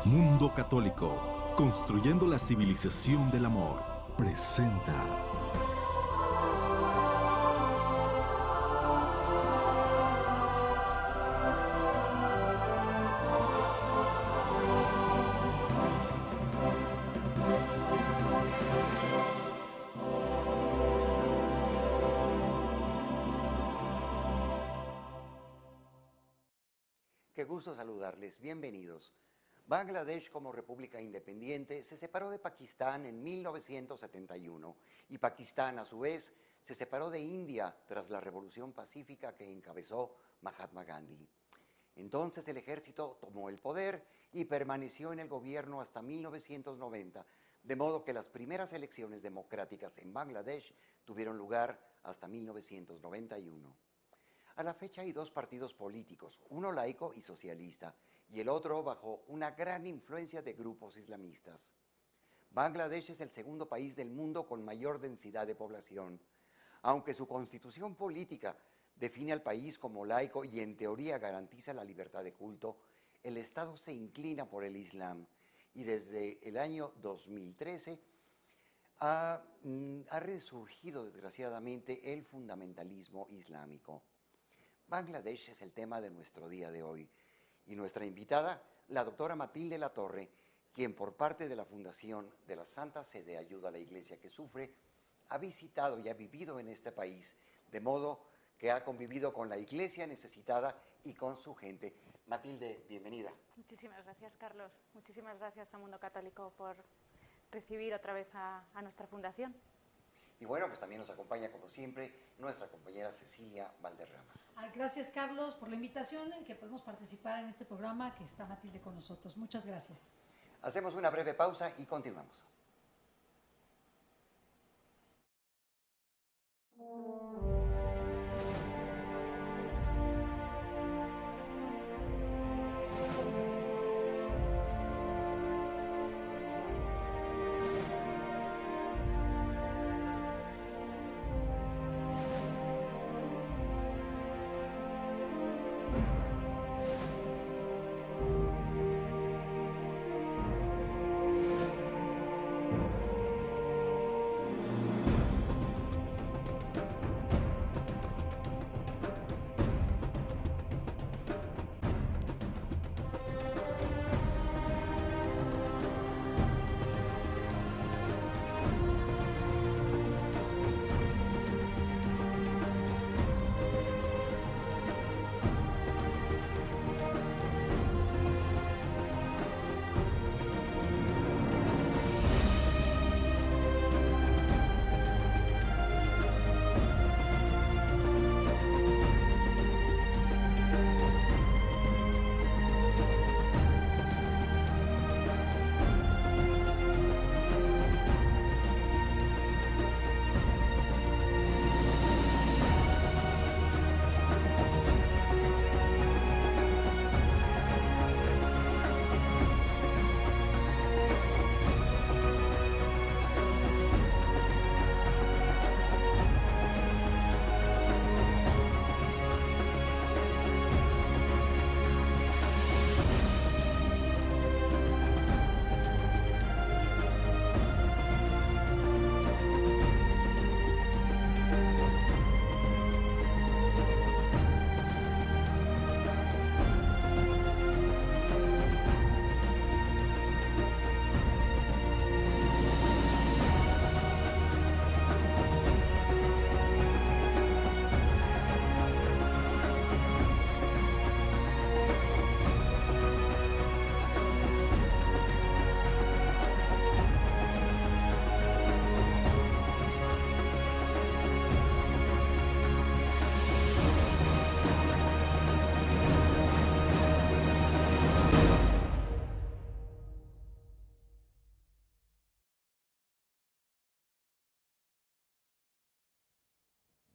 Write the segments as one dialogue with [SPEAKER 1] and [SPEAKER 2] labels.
[SPEAKER 1] Mundo Católico, construyendo la civilización del amor, presenta.
[SPEAKER 2] Qué gusto saludarles, bienvenidos. Bangladesh, como república independiente, se separó de Pakistán en 1971 y Pakistán, a su vez, se separó de India tras la revolución pacífica que encabezó Mahatma Gandhi. Entonces el ejército tomó el poder y permaneció en el gobierno hasta 1990, de modo que las primeras elecciones democráticas en Bangladesh tuvieron lugar hasta 1991. A la fecha hay dos partidos políticos, uno laico y socialista, y el otro bajo una gran influencia de grupos islamistas. Bangladesh es el segundo país del mundo con mayor densidad de población. Aunque su constitución política define al país como laico y en teoría garantiza la libertad de culto, el Estado se inclina por el Islam y desde el año 2013 ha resurgido desgraciadamente el fundamentalismo islámico. Bangladesh es el tema de nuestro día de hoy y nuestra invitada, la doctora Matilde Latorre, quien por parte de la Fundación de la Santa Sede Ayuda a la Iglesia que Sufre, ha visitado y ha vivido en este país, de modo que ha convivido con la Iglesia necesitada y con su gente. Matilde, bienvenida.
[SPEAKER 3] Muchísimas gracias, Carlos. Muchísimas gracias a Mundo Católico por recibir otra vez a nuestra fundación.
[SPEAKER 2] Y bueno, pues también nos acompaña, como siempre, nuestra compañera Cecilia Valderrama.
[SPEAKER 4] Gracias, Carlos, por la invitación en que podemos participar en este programa que está Matilde con nosotros. Muchas gracias.
[SPEAKER 2] Hacemos una breve pausa y continuamos.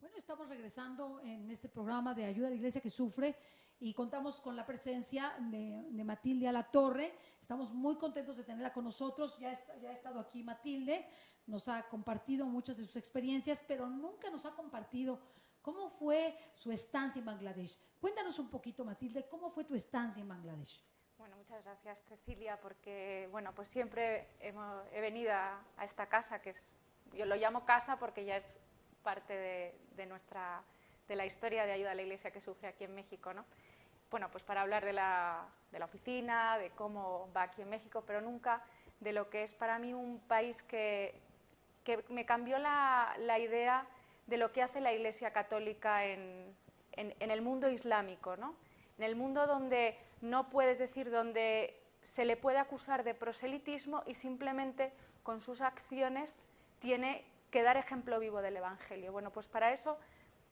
[SPEAKER 4] Bueno, estamos regresando en este programa de Ayuda a la Iglesia que Sufre y contamos con la presencia de Matilde Latorre. Estamos muy contentos de tenerla con nosotros. Ya ha estado aquí Matilde, nos ha compartido muchas de sus experiencias, pero nunca nos ha compartido ¿Cómo fue su estancia en Bangladesh? Cuéntanos un poquito, Matilde, ¿cómo fue tu estancia en Bangladesh?
[SPEAKER 3] Bueno, muchas gracias, Cecilia, porque bueno, pues siempre he venido a esta casa, que yo lo llamo casa porque ya es parte de la historia de ayuda a la Iglesia que sufre aquí en México, ¿no? Bueno, pues para hablar de la oficina, de cómo va aquí en México, pero nunca de lo que es para mí un país que me cambió la idea de lo que hace la Iglesia Católica en el mundo islámico, ¿no? En el mundo donde no puedes decir, donde se le puede acusar de proselitismo y simplemente con sus acciones tiene que dar ejemplo vivo del Evangelio. Bueno, pues para eso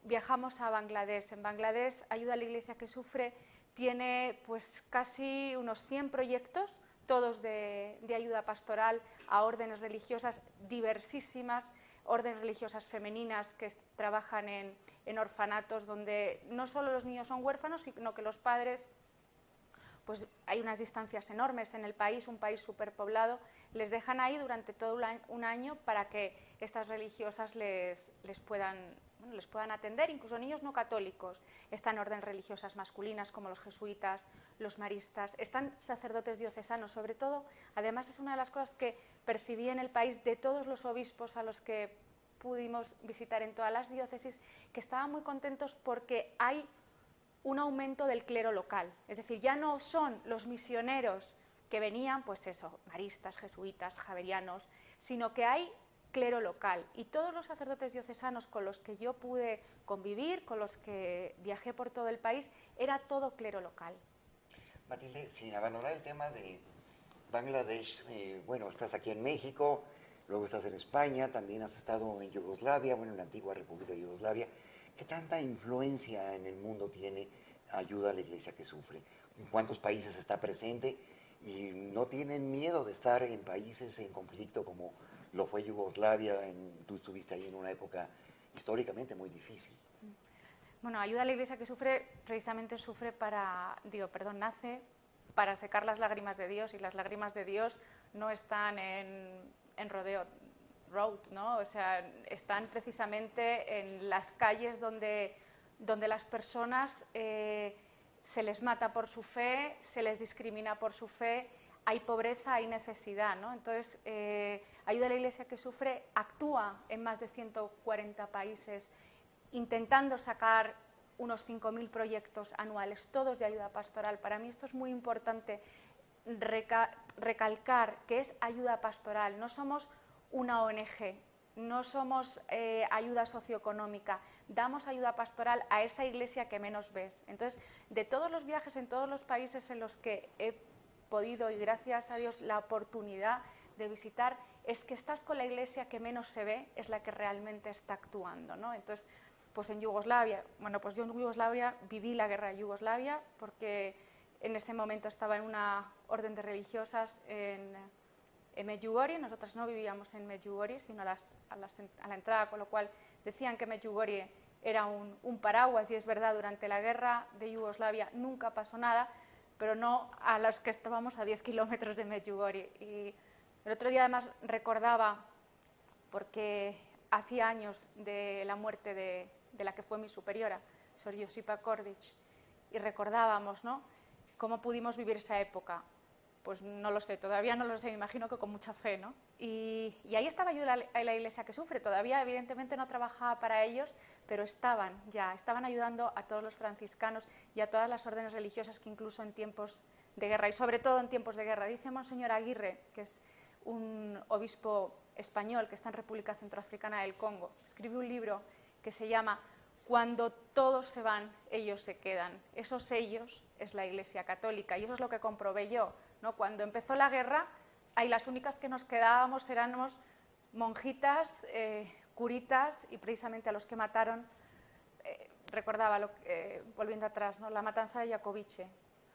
[SPEAKER 3] viajamos a Bangladesh. En Bangladesh, Ayuda a la Iglesia que Sufre tiene pues casi unos 100 proyectos, todos de ayuda pastoral a órdenes religiosas diversísimas, órdenes religiosas femeninas que trabajan en orfanatos donde no solo los niños son huérfanos, sino que los padres, pues hay unas distancias enormes en el país, un país superpoblado, les dejan ahí durante todo un año para que estas religiosas les puedan atender, incluso niños no católicos. Están órdenes religiosas masculinas como los jesuitas, los maristas, están sacerdotes diocesanos, sobre todo. Además, es una de las cosas que percibí en el país de todos los obispos a los que pudimos visitar en todas las diócesis, que estaban muy contentos porque hay un aumento del clero local. Es decir, ya no son los misioneros que venían, pues eso, maristas, jesuitas, javerianos, sino que hay clero local. Y todos los sacerdotes diocesanos con los que yo pude convivir, con los que viajé por todo el país, era todo clero local.
[SPEAKER 2] Matilde, sin abandonar el tema de Bangladesh, bueno, estás aquí en México, luego estás en España, también has estado en Yugoslavia, bueno, en la antigua República de Yugoslavia. ¿Qué tanta influencia en el mundo tiene Ayuda a la Iglesia que Sufre? ¿En cuántos países está presente? Y no tienen miedo de estar en países en conflicto como lo fue Yugoslavia. Tú estuviste ahí en una época históricamente muy difícil.
[SPEAKER 3] Bueno, Ayuda a la Iglesia que Sufre precisamente nace para secar las lágrimas de Dios, y las lágrimas de Dios no están en Rodeo Road, ¿no? O sea, están precisamente en las calles donde las personas se les mata por su fe, se les discrimina por su fe, hay pobreza, hay necesidad, ¿no? Entonces, Ayuda a la Iglesia que Sufre actúa en más de 140 países intentando sacar unos 5.000 proyectos anuales, todos de ayuda pastoral. Para mí esto es muy importante recalcar que es ayuda pastoral, no somos una ONG, no somos ayuda socioeconómica, damos ayuda pastoral a esa iglesia que menos ves. Entonces, de todos los viajes en todos los países en los que he podido, y gracias a Dios, la oportunidad de visitar, es que estás con la iglesia que menos se ve, es la que realmente está actuando, ¿no? Entonces, pues en Yugoslavia, bueno, pues yo en Yugoslavia viví la guerra de Yugoslavia porque en ese momento estaba en una orden de religiosas en Medjugorje. Nosotras no vivíamos en Medjugorje, sino a la entrada, con lo cual decían que Medjugorje era un paraguas, y es verdad, durante la guerra de Yugoslavia nunca pasó nada, pero no a los que estábamos a 10 kilómetros de Medjugorje. Y el otro día además recordaba, porque hacía años de la muerte de la que fue mi superiora, Sor Josipa Kordic, y recordábamos, ¿no?, cómo pudimos vivir esa época. Pues no lo sé, todavía no lo sé, me imagino que con mucha fe, ¿no? Y ahí estaba Ayuda a la Iglesia que Sufre. Todavía, evidentemente, no trabajaba para ellos, pero estaban ayudando a todos los franciscanos y a todas las órdenes religiosas que incluso en tiempos de guerra, y sobre todo en tiempos de guerra. Dice Monseñor Aguirre, que es un obispo español que está en República Centroafricana del Congo, escribió un libro que se llama Cuando todos se van, ellos se quedan. Esos ellos es la Iglesia Católica, y eso es lo que comprobé yo, ¿no? Cuando empezó la guerra, ahí las únicas que nos quedábamos éramos monjitas, curitas, y precisamente a los que mataron, recordaba, volviendo atrás, ¿no?, la matanza de Jacobice.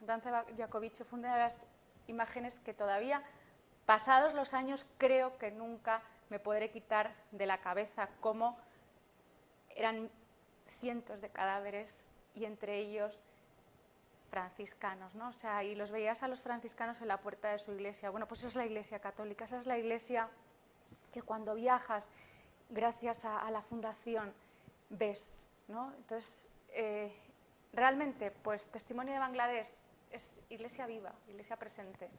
[SPEAKER 3] La matanza de Jacobice fue una de las imágenes que todavía, pasados los años, creo que nunca me podré quitar de la cabeza, cómo eran cientos de cadáveres, y entre ellos franciscanos, ¿no? O sea, y los veías a los franciscanos en la puerta de su iglesia. Bueno, pues esa es la Iglesia Católica, esa es la iglesia que cuando viajas, gracias a la fundación, ves ¿no? Entonces, realmente, pues Testimonio de Bangladesh es iglesia viva, iglesia presente.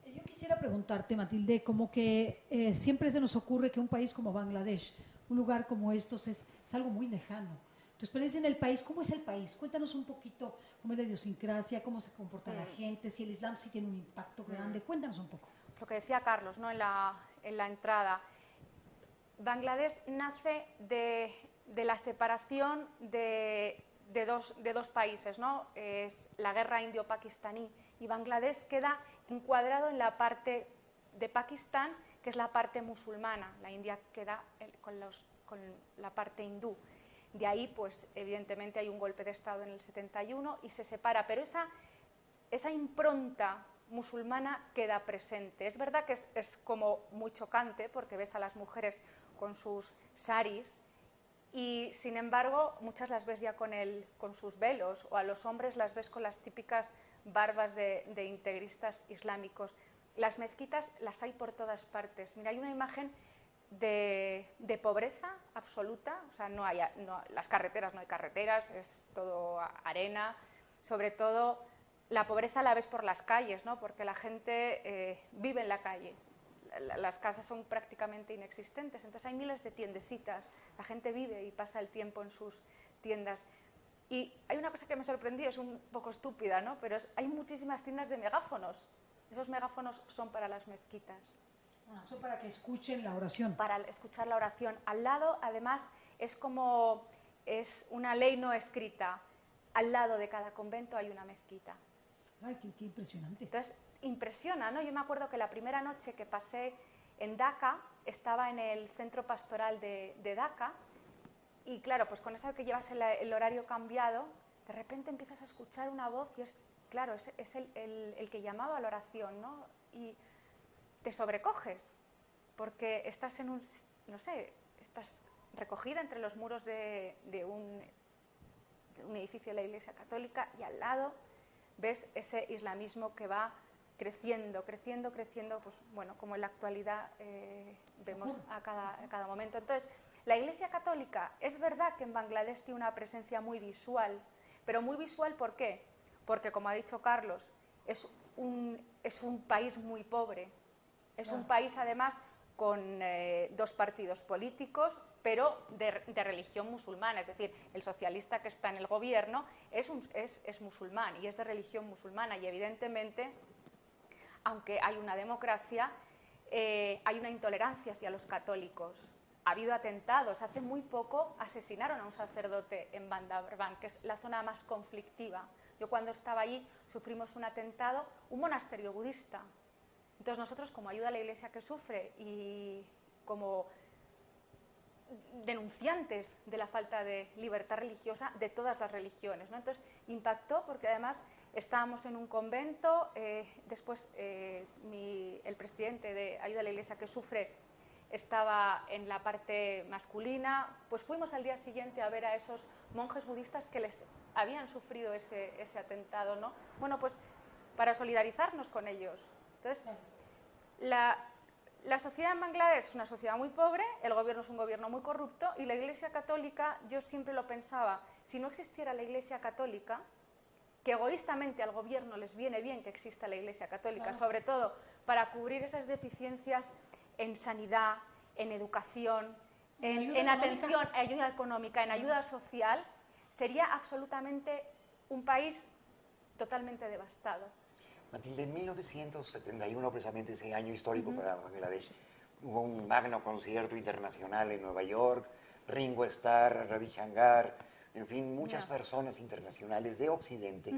[SPEAKER 4] Yo quisiera preguntarte, Matilde, como que siempre se nos ocurre que un país como Bangladesh, un lugar como estos, es algo muy lejano. Tu experiencia en el país, ¿cómo es el país? Cuéntanos un poquito cómo es la idiosincrasia, cómo se comporta la gente, si el Islam sí tiene un impacto grande. Cuéntanos un poco.
[SPEAKER 3] Lo que decía Carlos, ¿no? en la entrada. Bangladesh nace de la separación de dos países, ¿no? Es la guerra indio-pakistaní, y Bangladesh queda encuadrado en la parte de Pakistán, que es la parte musulmana. La India queda con la parte hindú. De ahí, pues, evidentemente hay un golpe de Estado en el 71 y se separa, pero esa impronta musulmana queda presente. Es verdad que es como muy chocante, porque ves a las mujeres con sus saris y, sin embargo, muchas las ves ya con sus velos, o a los hombres las ves con las típicas barbas de integristas islámicos. Las mezquitas las hay por todas partes. Mira, hay una imagen de pobreza absoluta, o sea, las carreteras, no hay carreteras, es todo arena. Sobre todo, la pobreza la ves por las calles, ¿no? Porque la gente vive en la calle. Las casas son prácticamente inexistentes, entonces hay miles de tiendecitas, la gente vive y pasa el tiempo en sus tiendas. Y hay una cosa que me sorprendió, es un poco estúpida, ¿no? Pero hay muchísimas tiendas de megáfonos. Esos megáfonos son para las mezquitas.
[SPEAKER 4] Son para que escuchen la oración.
[SPEAKER 3] Para escuchar la oración. Al lado, además, es una ley no escrita. Al lado de cada convento hay una mezquita.
[SPEAKER 4] Ay, qué impresionante.
[SPEAKER 3] Entonces, impresiona, ¿no? Yo me acuerdo que la primera noche que pasé en Dhaka, estaba en el centro pastoral de Dhaka, y claro, pues con eso que llevas el horario cambiado, de repente empiezas a escuchar una voz y es el que llamaba a la oración, ¿no? Y te sobrecoges, porque estás estás recogida entre los muros de un edificio de la Iglesia Católica, y al lado ves ese islamismo que va creciendo, pues bueno, como en la actualidad vemos a cada momento. Entonces, la Iglesia Católica, es verdad que en Bangladesh tiene una presencia muy visual, pero muy visual, ¿por qué? Porque, como ha dicho Carlos, es un país muy pobre. Es un país, además, con dos partidos políticos, pero de religión musulmana. Es decir, el socialista que está en el gobierno es musulmán y es de religión musulmana. Y, evidentemente, aunque hay una democracia, hay una intolerancia hacia los católicos. Ha habido atentados. Hace muy poco asesinaron a un sacerdote en Bandarbán, que es la zona más conflictiva. Yo, cuando estaba allí, sufrimos un atentado, un monasterio budista. Entonces, nosotros, como Ayuda a la Iglesia que Sufre y como denunciantes de la falta de libertad religiosa de todas las religiones, ¿no? Entonces, impactó, porque además estábamos en un convento, después el presidente de Ayuda a la Iglesia que Sufre estaba en la parte masculina. Pues fuimos al día siguiente a ver a esos monjes budistas que les habían sufrido ese atentado, ¿no? Bueno, pues para solidarizarnos con ellos. Entonces, la sociedad en Bangladesh es una sociedad muy pobre, el gobierno es un gobierno muy corrupto, y la Iglesia Católica, yo siempre lo pensaba, si no existiera la Iglesia Católica, que egoístamente al gobierno les viene bien que exista la Iglesia Católica, claro, sobre todo para cubrir esas deficiencias en sanidad, en educación, en atención, ayuda económica, en ayuda social, sería absolutamente un país totalmente devastado.
[SPEAKER 2] Matilde, en 1971, precisamente ese año histórico para Bangladesh, hubo un magno concierto internacional en Nueva York, Ringo Starr, Ravi Shankar, en fin, muchas personas internacionales de Occidente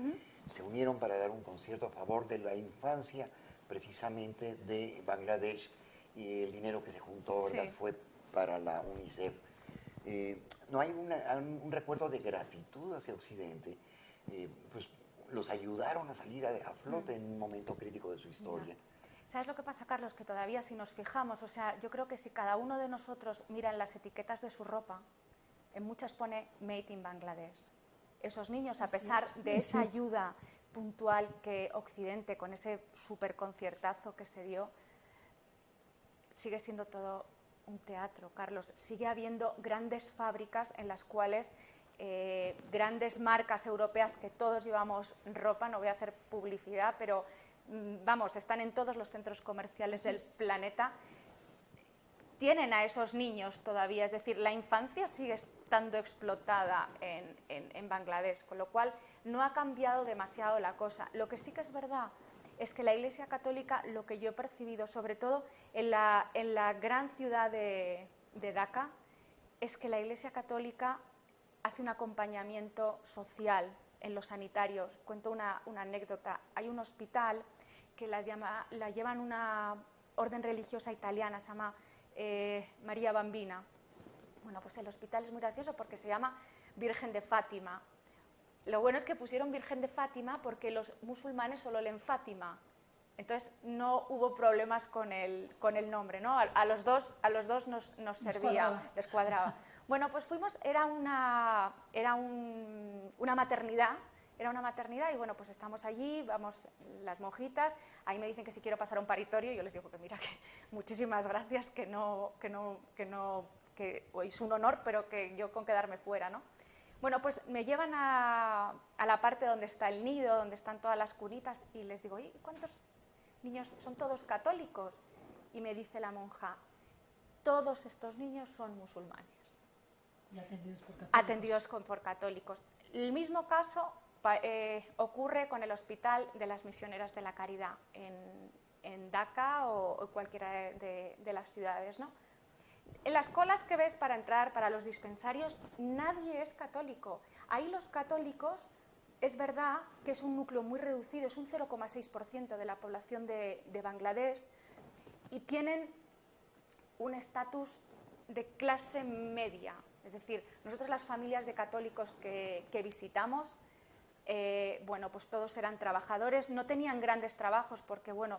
[SPEAKER 2] se unieron para dar un concierto a favor de la infancia, precisamente de Bangladesh, y el dinero que se juntó, ¿verdad?, fue para la UNICEF. ¿No hay un recuerdo de gratitud hacia Occidente? Pues los ayudaron a salir a flote en un momento crítico de su historia.
[SPEAKER 3] ¿Sabes lo que pasa, Carlos? Que todavía, si nos fijamos, o sea, yo creo que si cada uno de nosotros mira en las etiquetas de su ropa, en muchas pone Made in Bangladesh. Esos niños, a pesar de esa ayuda puntual que Occidente, con ese superconciertazo que se dio, sigue siendo todo un teatro, Carlos. Sigue habiendo grandes fábricas en las cuales grandes marcas europeas que todos llevamos ropa, no voy a hacer publicidad, pero vamos, están en todos los centros comerciales del planeta, tienen a esos niños todavía, es decir, la infancia sigue estando explotada en Bangladesh, con lo cual no ha cambiado demasiado la cosa. Lo que sí que es verdad es que la Iglesia Católica, lo que yo he percibido, sobre todo en la gran ciudad de Dhaka, es que la Iglesia Católica hace un acompañamiento social en los sanitarios. Cuento una anécdota. Hay un hospital que la llevan una orden religiosa italiana, se llama María Bambina. Bueno, pues el hospital es muy gracioso porque se llama Virgen de Fátima. Lo bueno es que pusieron Virgen de Fátima porque los musulmanes solo leen Fátima. Entonces no hubo problemas con el nombre, ¿no? A los dos nos servía, les cuadraba. Bueno, pues fuimos, era una maternidad, y bueno, pues estamos allí, vamos las monjitas, ahí me dicen que si quiero pasar a un paritorio, y yo les digo que mira, que muchísimas gracias, que es un honor, pero que yo con quedarme fuera, ¿no? Bueno, pues me llevan a la parte donde está el nido, donde están todas las cunitas, y les digo, ¿y cuántos niños son todos católicos? Y me dice la monja, todos estos niños son musulmanes.
[SPEAKER 4] Y atendidos por católicos.
[SPEAKER 3] Atendidos por católicos. El mismo caso ocurre con el Hospital de las Misioneras de la Caridad en Dhaka o cualquiera de las ciudades, ¿no? En las colas que ves para entrar para los dispensarios, nadie es católico. Ahí los católicos, es verdad que es un núcleo muy reducido, es un 0,6% de la población de Bangladesh, y tienen un estatus de clase media. Es decir, nosotros las familias de católicos que visitamos, bueno, pues todos eran trabajadores, no tenían grandes trabajos porque, bueno,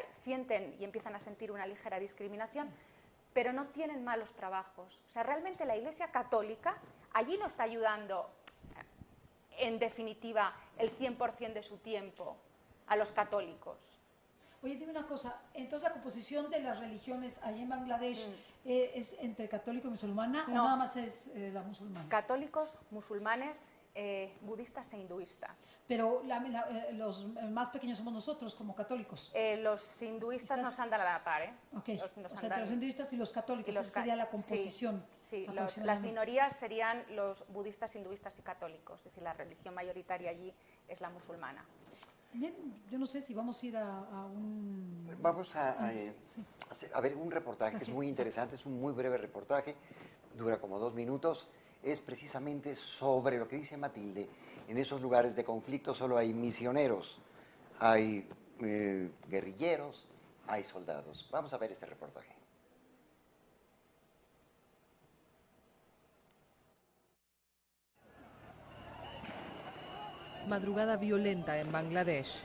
[SPEAKER 3] sienten y empiezan a sentir una ligera discriminación, sí, pero no tienen malos trabajos. O sea, realmente la Iglesia Católica allí no está ayudando, en definitiva, el 100% de su tiempo a los católicos.
[SPEAKER 4] Oye, dime una cosa, entonces la composición de las religiones allí en Bangladesh es entre católico y musulmana,
[SPEAKER 3] no,
[SPEAKER 4] o nada más es la musulmana.
[SPEAKER 3] Católicos, musulmanes, budistas e hinduistas.
[SPEAKER 4] Pero los más pequeños somos nosotros como católicos.
[SPEAKER 3] Los hinduistas nos andan a la par, ¿eh?
[SPEAKER 4] Okay. O sea, entre los hinduistas y los católicos, esa sería la composición.
[SPEAKER 3] Sí, las minorías serían los budistas, hinduistas y católicos, es decir, la religión mayoritaria allí es la musulmana.
[SPEAKER 4] Bien, yo no sé si vamos a ir a un...
[SPEAKER 2] Vamos a ver un reportaje que es muy interesante, es un muy breve reportaje, dura como 2 minutos, es precisamente sobre lo que dice Matilde. En esos lugares de conflicto solo hay misioneros, hay guerrilleros, hay soldados. Vamos a ver este reportaje.
[SPEAKER 5] Madrugada violenta en Bangladesh.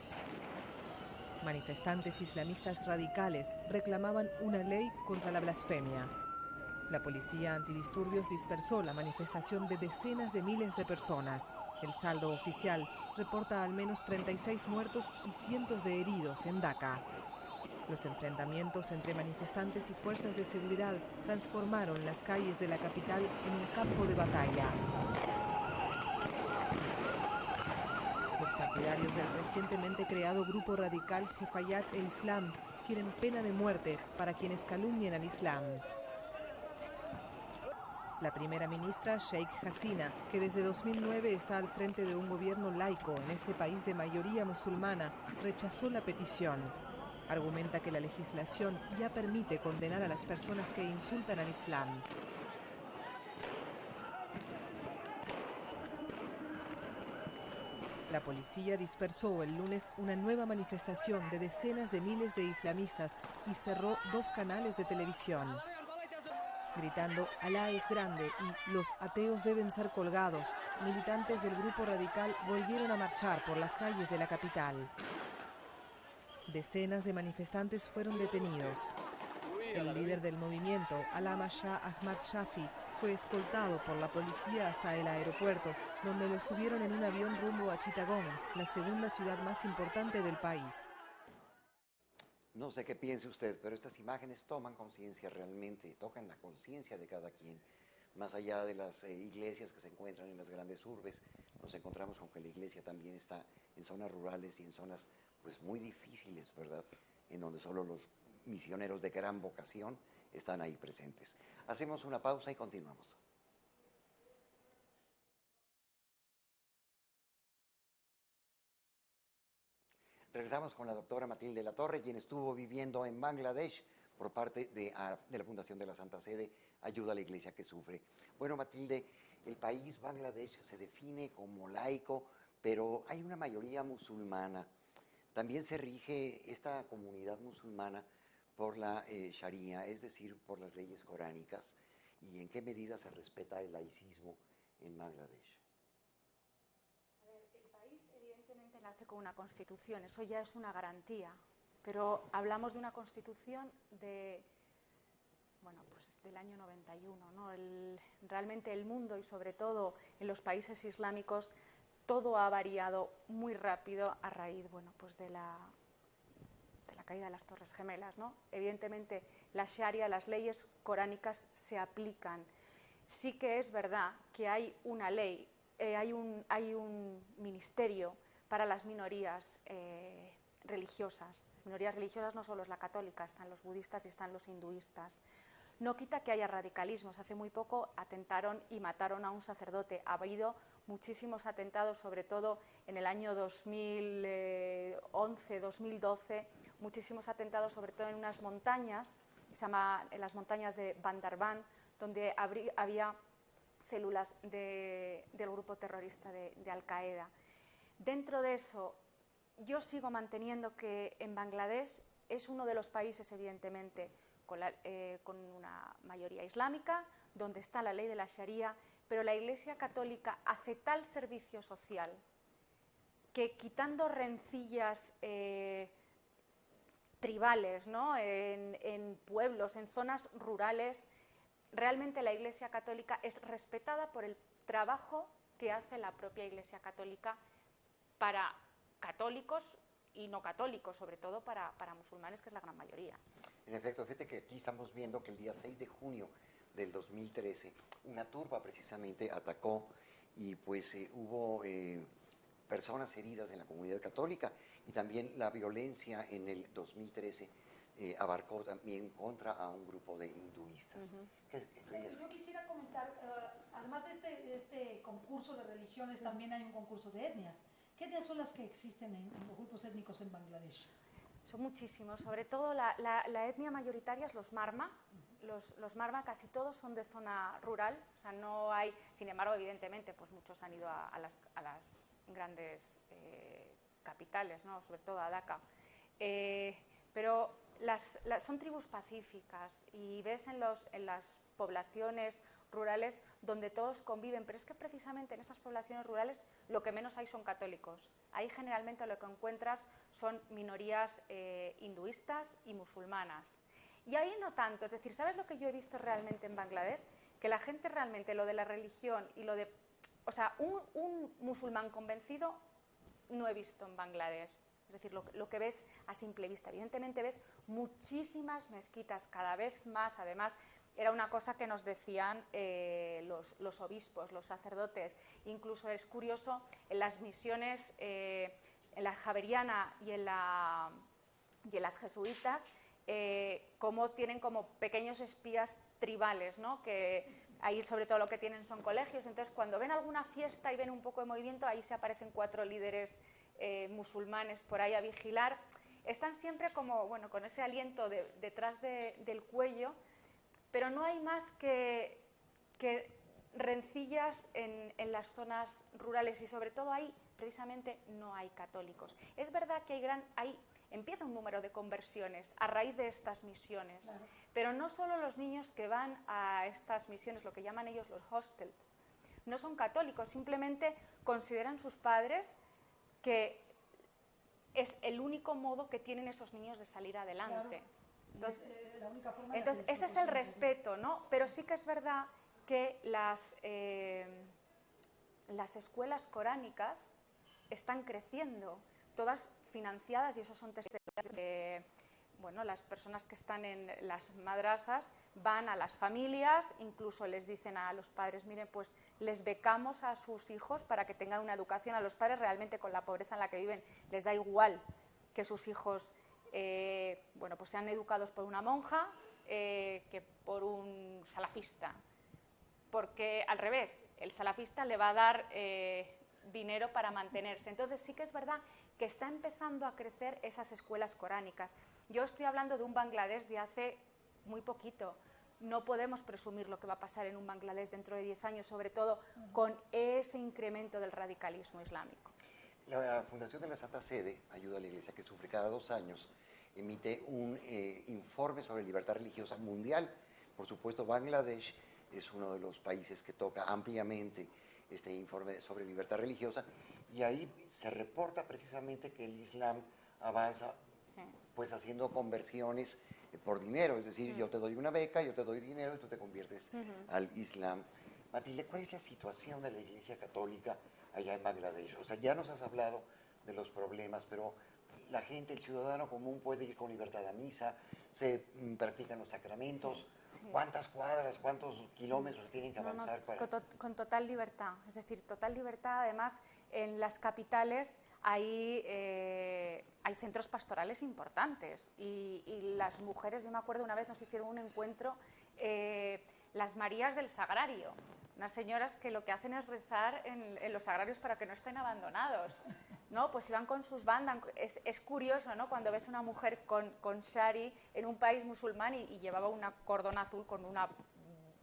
[SPEAKER 5] Manifestantes islamistas radicales reclamaban una ley contra la blasfemia. La policía antidisturbios dispersó la manifestación de decenas de miles de personas. El saldo oficial reporta al menos 36 muertos y cientos de heridos en Dhaka. Los enfrentamientos entre manifestantes y fuerzas de seguridad transformaron las calles de la capital en un campo de batalla. Los partidarios del recientemente creado grupo radical Hifayat-e-Islam quieren pena de muerte para quienes calumnien al Islam. La primera ministra Sheikh Hasina, que desde 2009 está al frente de un gobierno laico en este país de mayoría musulmana, rechazó la petición. Argumenta que la legislación ya permite condenar a las personas que insultan al Islam. La policía dispersó el lunes una nueva manifestación de decenas de miles de islamistas y cerró 2 canales de televisión. Gritando "Alá es grande" y "los ateos deben ser colgados", militantes del grupo radical volvieron a marchar por las calles de la capital. Decenas de manifestantes fueron detenidos. El líder del movimiento, Allama Shah Ahmad Shafi, fue escoltado por la policía hasta el aeropuerto, donde lo subieron en un avión rumbo a Chittagong, la segunda ciudad más importante del país.
[SPEAKER 2] No sé qué piense usted, pero estas imágenes toman conciencia realmente, tocan la conciencia de cada quien. Más allá de las iglesias que se encuentran en las grandes urbes, nos encontramos con que la iglesia también está en zonas rurales y en zonas pues muy difíciles, ¿verdad? En donde solo los misioneros de gran vocación están ahí presentes. Hacemos una pausa y continuamos. Regresamos con la doctora Matilde Latorre, quien estuvo viviendo en Bangladesh por parte de la Fundación de la Santa Sede, Ayuda a la Iglesia que Sufre. Bueno, Matilde, el país Bangladesh se define como laico, pero hay una mayoría musulmana. También se rige esta comunidad musulmana por la Sharia, es decir, por las leyes coránicas. ¿Y en qué medida se respeta el laicismo en Bangladesh?
[SPEAKER 3] El país evidentemente nace con una constitución, eso ya es una garantía, pero hablamos de una constitución del año 91, ¿no? Realmente el mundo y sobre todo en los países islámicos todo ha variado muy rápido a raíz, de la caída de las Torres Gemelas, ¿no? Evidentemente la Sharia, las leyes coránicas se aplican. Sí que es verdad que hay una ley, hay un ministerio para las minorías religiosas. Minorías religiosas no solo es la católica, están los budistas y están los hinduistas. No quita que haya radicalismos. Hace muy poco atentaron y mataron a un sacerdote. Ha habido muchísimos atentados, sobre todo en el año 2011, 2012, muchísimos atentados, sobre todo en unas montañas, en las montañas de Bandarbán, donde había células del grupo terrorista de Al-Qaeda. Dentro de eso, yo sigo manteniendo que en Bangladesh es uno de los países, evidentemente, con una mayoría islámica, donde está la ley de la Sharia, pero la Iglesia Católica hace tal servicio social que, quitando rencillas tribales, ¿no? en pueblos, en zonas rurales, realmente la Iglesia Católica es respetada por el trabajo que hace la propia Iglesia Católica para católicos y no católicos, sobre todo para musulmanes, que es la gran mayoría.
[SPEAKER 2] En efecto, fíjate que aquí estamos viendo que el día 6 de junio del 2013, una turba precisamente atacó y pues hubo personas heridas en la comunidad católica, y también la violencia en el 2013 abarcó también contra a un grupo de hinduistas.
[SPEAKER 4] Yo quisiera comentar, además de este concurso de religiones, también hay un concurso de etnias. ¿Qué etnias son las que existen en los grupos étnicos en Bangladesh?
[SPEAKER 3] Son muchísimos, sobre todo la etnia mayoritaria es los Marma. Los Marma casi todos son de zona rural, o sea, no hay, sin embargo, evidentemente, pues muchos han ido a las grandes capitales, ¿no? Sobre todo a Dhaka. Pero son tribus pacíficas, y ves en las poblaciones rurales donde todos conviven, pero es que precisamente en esas poblaciones rurales lo que menos hay son católicos. Ahí generalmente lo que encuentras son minorías hinduistas y musulmanas. Y ahí no tanto, es decir, ¿sabes lo que yo he visto realmente en Bangladesh? Que la gente realmente, lo de la religión y lo de... O sea, un musulmán convencido no he visto en Bangladesh. Es decir, lo que ves a simple vista. Evidentemente ves muchísimas mezquitas, cada vez más. Además, era una cosa que nos decían los obispos, los sacerdotes. Incluso es curioso, en las misiones, en la javeriana y en las jesuitas, cómo tienen como pequeños espías tribales, ¿no? Que ahí sobre todo lo que tienen son colegios. Entonces, cuando ven alguna fiesta y ven un poco de movimiento, ahí se aparecen 4 líderes musulmanes por ahí a vigilar. Están siempre como, bueno, con ese aliento detrás del cuello, pero no hay más que rencillas en las zonas rurales, y sobre todo ahí precisamente no hay católicos. Es verdad que empieza un número de conversiones a raíz de estas misiones, claro. Pero no solo los niños que van a estas misiones, lo que llaman ellos los hostels, no son católicos, simplemente consideran sus padres que es el único modo que tienen esos niños de salir adelante. Claro. Entonces ese es el respeto, ¿no? Pero sí que es verdad que las escuelas coránicas están creciendo, todas financiadas, y esos son testimonios bueno, las personas que están en las madrasas van a las familias, incluso les dicen a los padres, miren, pues les becamos a sus hijos para que tengan una educación. A los padres realmente con la pobreza en la que viven les da igual que sus hijos bueno, pues sean educados por una monja que por un salafista. Porque al revés, el salafista le va a dar dinero para mantenerse. Entonces sí que es verdad que está empezando a crecer esas escuelas coránicas. Yo estoy hablando de un Bangladesh de hace muy poquito. No podemos presumir lo que va a pasar en un Bangladesh dentro de 10 años, sobre todo con ese incremento del radicalismo islámico.
[SPEAKER 2] La Fundación de la Santa Sede, Ayuda a la Iglesia que Sufre, cada 2 años emite un informe sobre libertad religiosa mundial. Por supuesto, Bangladesh es uno de los países que toca ampliamente este informe sobre libertad religiosa, y ahí se reporta precisamente que el Islam avanza pues haciendo conversiones por dinero, es decir, yo te doy una beca, yo te doy dinero y tú te conviertes al Islam. Matilde, ¿cuál es la situación de la Iglesia Católica allá en Bangladesh? O sea, ya nos has hablado de los problemas, pero la gente, el ciudadano común puede ir con libertad a misa, se practican los sacramentos. ¿Cuántas cuadras, cuántos kilómetros se tienen que avanzar?
[SPEAKER 3] Con total libertad, es decir, total libertad. Además, en las capitales hay centros pastorales importantes y las mujeres, yo me acuerdo una vez nos hicieron un encuentro, las Marías del Sagrario, unas señoras que lo que hacen es rezar en los sagrarios para que no estén abandonados, ¿no? Pues iban con sus bandas. Es curioso, ¿no?, cuando ves una mujer con sari en un país musulmán y llevaba una cordón azul con una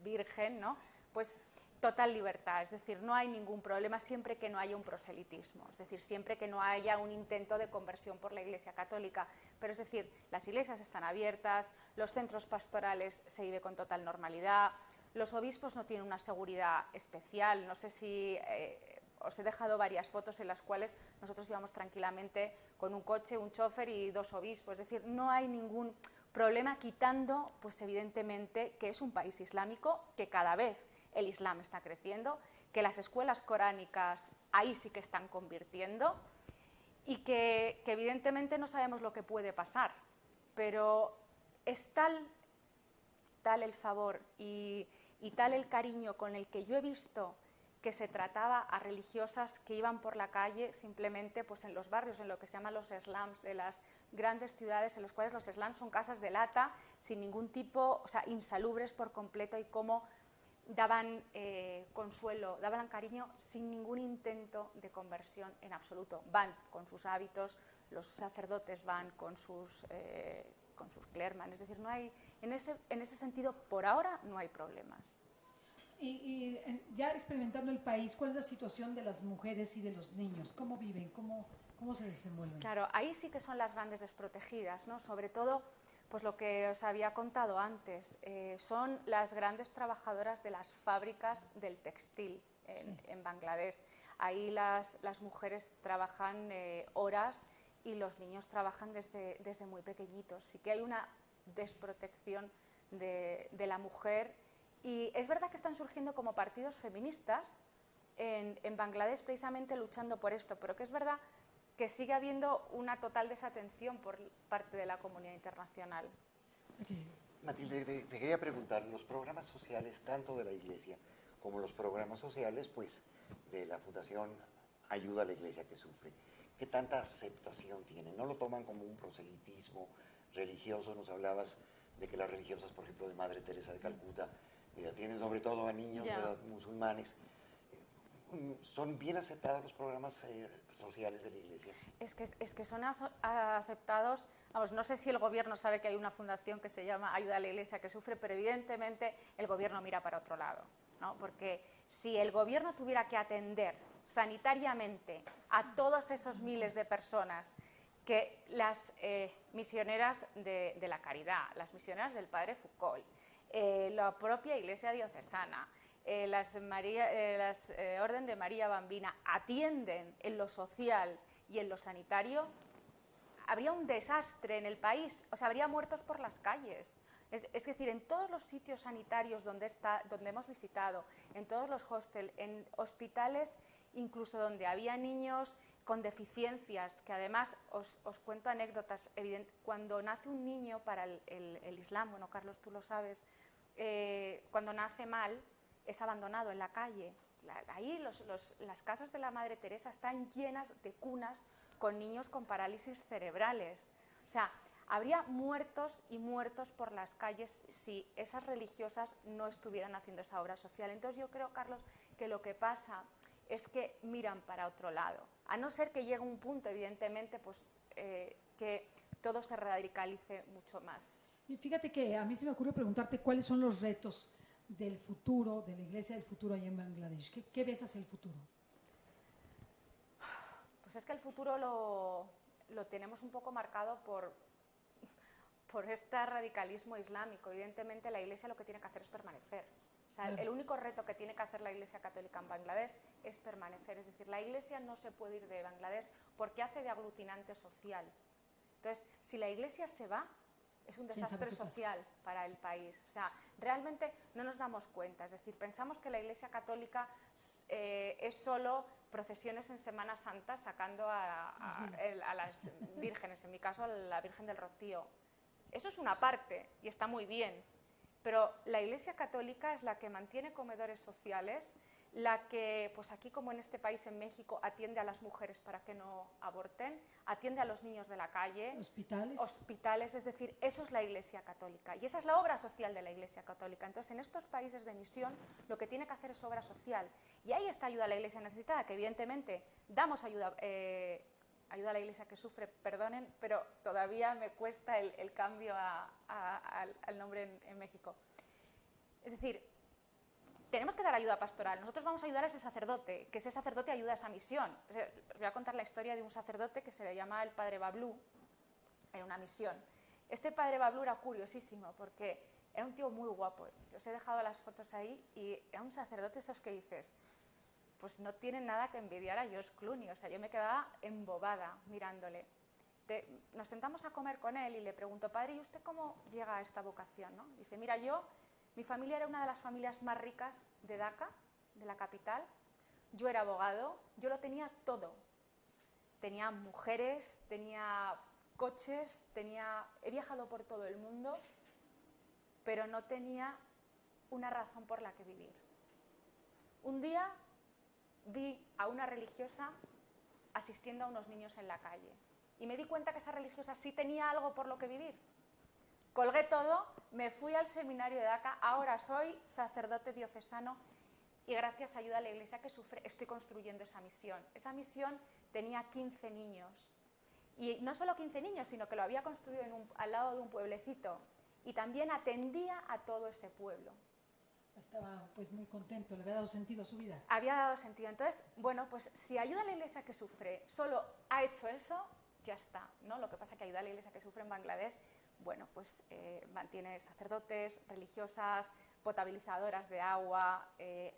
[SPEAKER 3] virgen, ¿no? Pues total libertad, es decir, no hay ningún problema siempre que no haya un proselitismo, es decir, siempre que no haya un intento de conversión por la Iglesia Católica. Pero es decir, las iglesias están abiertas, los centros pastorales se vive con total normalidad, los obispos no tienen una seguridad especial. No sé si os he dejado varias fotos en las cuales nosotros íbamos tranquilamente con un coche, un chofer y 2 obispos, es decir, no hay ningún problema, quitando, pues evidentemente, que es un país islámico, que cada vez el Islam está creciendo, que las escuelas coránicas ahí sí que están convirtiendo y que evidentemente no sabemos lo que puede pasar, pero es tal el favor y tal el cariño con el que yo he visto que se trataba a religiosas que iban por la calle simplemente pues en los barrios, en lo que se llaman los slums de las grandes ciudades, en los cuales los slums son casas de lata sin ningún tipo, o sea, insalubres por completo, y cómo daban consuelo, daban cariño sin ningún intento de conversión en absoluto. Van con sus hábitos, los sacerdotes van con sus clerman, es decir, no hay, en ese sentido, por ahora no hay problemas.
[SPEAKER 4] Y ya experimentando el país, ¿cuál es la situación de las mujeres y de los niños? ¿Cómo viven? ¿Cómo se desenvuelven?
[SPEAKER 3] Claro, ahí sí que son las grandes desprotegidas, ¿no? Sobre todo, pues lo que os había contado antes, son las grandes trabajadoras de las fábricas del textil en Bangladesh. Ahí las mujeres trabajan horas y los niños trabajan desde muy pequeñitos. Sí que hay una desprotección de la mujer. Y es verdad que están surgiendo como partidos feministas en Bangladesh precisamente luchando por esto, pero que es verdad que sigue habiendo una total desatención por parte de la comunidad internacional.
[SPEAKER 2] Matilde, te quería preguntar, los programas sociales, tanto de la Iglesia como los programas sociales pues, de la Fundación Ayuda a la Iglesia que Sufre, ¿qué tanta aceptación tienen? ¿No lo toman como un proselitismo religioso? Nos hablabas de que las religiosas, por ejemplo, de Madre Teresa de Calcuta, atienden sobre todo a niños musulmanes. ¿Son bien aceptados los programas sociales de la Iglesia?
[SPEAKER 3] Es que son aceptados. Vamos, no sé si el gobierno sabe que hay una fundación que se llama Ayuda a la Iglesia que Sufre, pero evidentemente el gobierno mira para otro lado, ¿no? Porque si el gobierno tuviera que atender sanitariamente a todos esos miles de personas que las misioneras de la caridad, las misioneras del Padre Foucault, la propia Iglesia diocesana, las Orden de María Bambina atienden en lo social y en lo sanitario, habría un desastre en el país, o sea, habría muertos por las calles. Es decir, en todos los sitios sanitarios donde hemos visitado, en todos los hostels, en hospitales, incluso donde había niños con deficiencias, que además os cuento anécdotas. Cuando nace un niño para el Islam, bueno, Carlos, tú lo sabes, cuando nace mal, es abandonado en la calle. Ahí las casas de la Madre Teresa están llenas de cunas con niños con parálisis cerebrales. O sea, habría muertos y muertos por las calles si esas religiosas no estuvieran haciendo esa obra social. Entonces yo creo, Carlos, que lo que pasa es que miran para otro lado. A no ser que llegue un punto, evidentemente, pues que todo se radicalice mucho más.
[SPEAKER 4] Y fíjate que a mí se me ocurre preguntarte cuáles son los retos del futuro, de la Iglesia del futuro allá en Bangladesh. ¿Qué ves hacia el futuro?
[SPEAKER 3] Pues es que el futuro lo tenemos un poco marcado por este radicalismo islámico. Evidentemente la Iglesia lo que tiene que hacer es permanecer. O sea, el único reto que tiene que hacer la Iglesia Católica en Bangladesh es permanecer. Es decir, la Iglesia no se puede ir de Bangladesh porque hace de aglutinante social. Entonces, si la Iglesia se va, es un desastre social para el país. O sea, realmente no nos damos cuenta. Es decir, pensamos que la Iglesia Católica es solo procesiones en Semana Santa sacando a las vírgenes, en mi caso a la Virgen del Rocío. Eso es una parte y está muy bien, pero la Iglesia Católica es la que mantiene comedores sociales, la que, pues aquí como en este país, en México, atiende a las mujeres para que no aborten, atiende a los niños de la calle, hospitales, es decir, eso es la Iglesia Católica y esa es la obra social de la Iglesia Católica. Entonces, en estos países de misión, lo que tiene que hacer es obra social y ahí está ayuda a la Iglesia necesitada, que evidentemente damos ayuda a la Iglesia que sufre, perdonen, pero todavía me cuesta el cambio al nombre en México. Es decir, tenemos que dar ayuda pastoral. Nosotros vamos a ayudar a ese sacerdote, que ese sacerdote ayuda a esa misión. Os voy a contar la historia de un sacerdote que se le llama el Padre Bablú, en una misión. Este Padre Bablú era curiosísimo, porque era un tío muy guapo. Os he dejado las fotos ahí, y era un sacerdote esos que dices, pues no tienen nada que envidiar a George Clooney. O sea, yo me quedaba embobada mirándole. Nos sentamos a comer con él y le pregunto, padre, ¿y usted cómo llega a esta vocación, no? Dice, mira, mi familia era una de las familias más ricas de Dhaka, de la capital. Yo era abogado, yo lo tenía todo. Tenía mujeres, tenía coches, he viajado por todo el mundo, pero no tenía una razón por la que vivir. Un día vi a una religiosa asistiendo a unos niños en la calle y me di cuenta que esa religiosa sí tenía algo por lo que vivir. Colgué todo, me fui al seminario de Dhaka, ahora soy sacerdote diocesano y gracias a ayuda a la Iglesia que sufre estoy construyendo esa misión. Esa misión tenía 15 niños y no solo 15 niños, sino que lo había construido al lado de un pueblecito y también atendía a todo ese pueblo.
[SPEAKER 4] Estaba pues muy contento, le había dado sentido a su vida.
[SPEAKER 3] Había dado sentido. Entonces, bueno, pues si ayuda a la Iglesia que sufre solo ha hecho eso, ya está, ¿no? Lo que pasa es que ayuda a la Iglesia que sufre en Bangladesh, bueno, pues mantiene sacerdotes, religiosas, potabilizadoras de agua,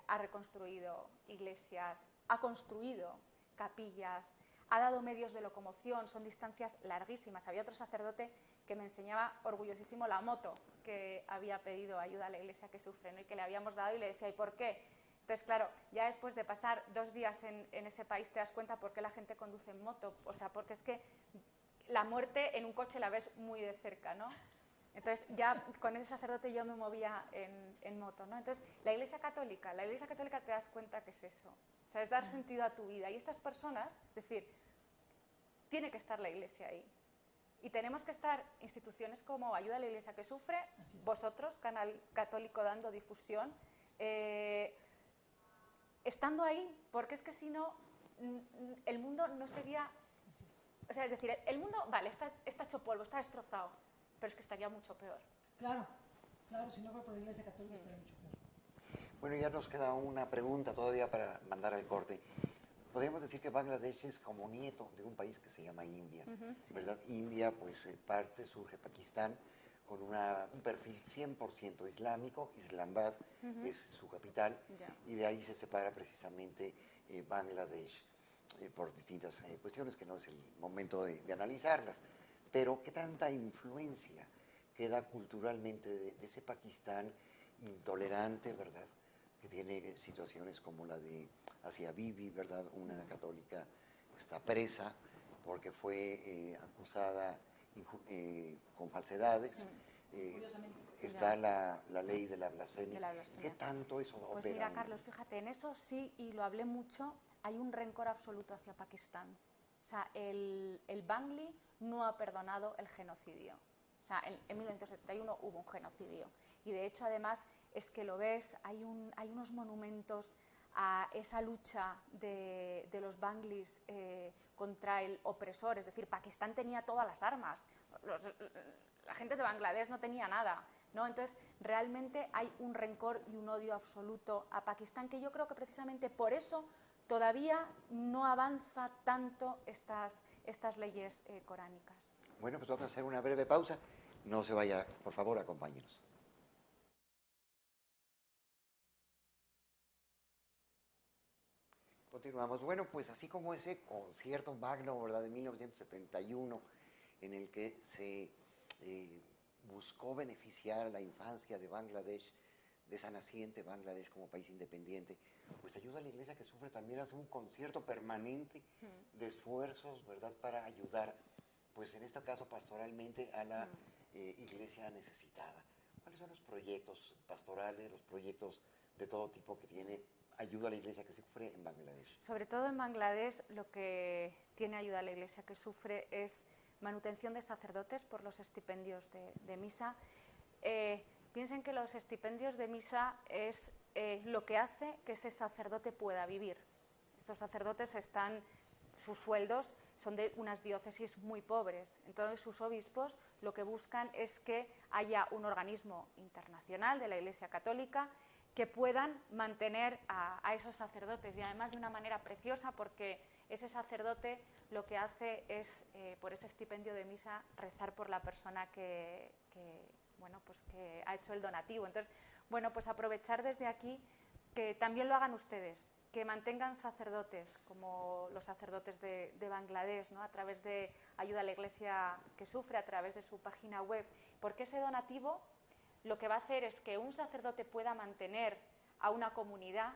[SPEAKER 3] ha reconstruido iglesias, ha construido capillas, ha dado medios de locomoción, son distancias larguísimas. Había otro sacerdote que me enseñaba orgullosísimo la moto, que había pedido ayuda a la Iglesia que sufre, ¿no? Y que le habíamos dado y le decía, ¿y por qué? Entonces, claro, ya después de pasar 2 días en ese país te das cuenta por qué la gente conduce en moto. O sea, porque es que la muerte en un coche la ves muy de cerca, ¿no? Entonces, ya con ese sacerdote yo me movía en moto, ¿no? Entonces, la Iglesia Católica te das cuenta que es eso. O sea, es dar sentido a tu vida. Y estas personas, es decir, tiene que estar la Iglesia ahí. Y tenemos que estar instituciones como Ayuda a la Iglesia que sufre, vosotros, Canal Católico, dando difusión, estando ahí, porque es que si no, el mundo no sería... O sea, es decir, el mundo, vale, está hecho polvo, está destrozado, pero es que estaría mucho peor.
[SPEAKER 4] Claro, si no fuera por la Iglesia Católica estaría mucho peor.
[SPEAKER 2] Bueno, ya nos queda una pregunta todavía para mandar al corte. Podríamos decir que Bangladesh es como nieto de un país que se llama India, ¿verdad? India, pues surge Pakistán con un perfil 100% islámico. Islamabad es su capital, y de ahí se separa precisamente Bangladesh por distintas cuestiones que no es el momento de analizarlas. Pero ¿qué tanta influencia queda culturalmente de ese Pakistán intolerante, ¿verdad? Que tiene situaciones como la de Asia Bibi, ¿verdad? Una católica está presa porque fue acusada con falsedades. Está la ley de la blasfemia. ¿Qué tanto eso opera?
[SPEAKER 3] Pues mira, Carlos, fíjate, en eso sí, y lo hablé mucho, hay un rencor absoluto hacia Pakistán. O sea, el Bangli no ha perdonado el genocidio. O sea, en 1971 hubo un genocidio. Y de hecho, además, es que lo ves, hay unos monumentos a esa lucha de los Banglis contra el opresor. Es decir, Pakistán tenía todas las armas. La gente de Bangladesh no tenía nada, ¿no? Entonces, realmente hay un rencor y un odio absoluto a Pakistán, que yo creo que precisamente por eso todavía no avanza tanto estas leyes coránicas.
[SPEAKER 2] Bueno, pues vamos a hacer una breve pausa. No se vaya, por favor, acompáñenos. Continuamos. Bueno, pues así como ese concierto magno, ¿verdad?, de 1971, en el que se buscó beneficiar a la infancia de Bangladesh, de esa naciente Bangladesh como país independiente, pues Ayuda a la Iglesia que Sufre también hace un concierto permanente de esfuerzos, ¿verdad?, para ayudar, pues en este caso pastoralmente, a la iglesia necesitada. ¿Cuáles son los proyectos pastorales, los proyectos de todo tipo que tiene Ayuda a la Iglesia que Sufre en Bangladesh?
[SPEAKER 3] Sobre todo en Bangladesh, lo que tiene Ayuda a la Iglesia que Sufre es manutención de sacerdotes por los estipendios de misa. Piensen que los estipendios de misa es lo que hace que ese sacerdote pueda vivir. Estos sacerdotes sus sueldos son de unas diócesis muy pobres. Entonces, sus obispos lo que buscan es que haya un organismo internacional de la Iglesia Católica que puedan mantener a esos sacerdotes, y además de una manera preciosa, porque ese sacerdote lo que hace es, por ese estipendio de misa, rezar por la persona que ha hecho el donativo. Entonces, bueno, pues aprovechar desde aquí que también lo hagan ustedes, que mantengan sacerdotes como los sacerdotes de Bangladesh, ¿no?, a través de Ayuda a la Iglesia que Sufre, a través de su página web, porque ese donativo lo que va a hacer es que un sacerdote pueda mantener a una comunidad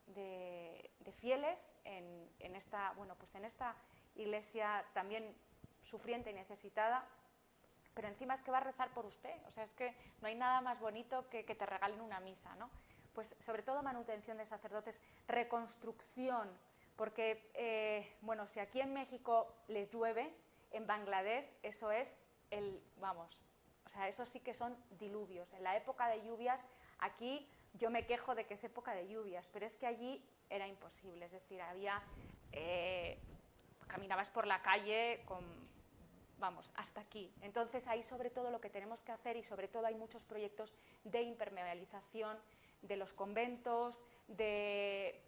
[SPEAKER 3] de fieles en esta iglesia también sufriente y necesitada, pero encima es que va a rezar por usted. O sea, es que no hay nada más bonito que te regalen una misa, ¿no? Pues sobre todo manutención de sacerdotes, reconstrucción, porque, si aquí en México les llueve, en Bangladesh eso es eso sí que son diluvios. En la época de lluvias, aquí yo me quejo de que es época de lluvias, pero es que allí era imposible. Es decir, caminabas por la calle hasta aquí. Entonces, ahí sobre todo lo que tenemos que hacer, y sobre todo hay muchos proyectos de impermeabilización de los conventos, de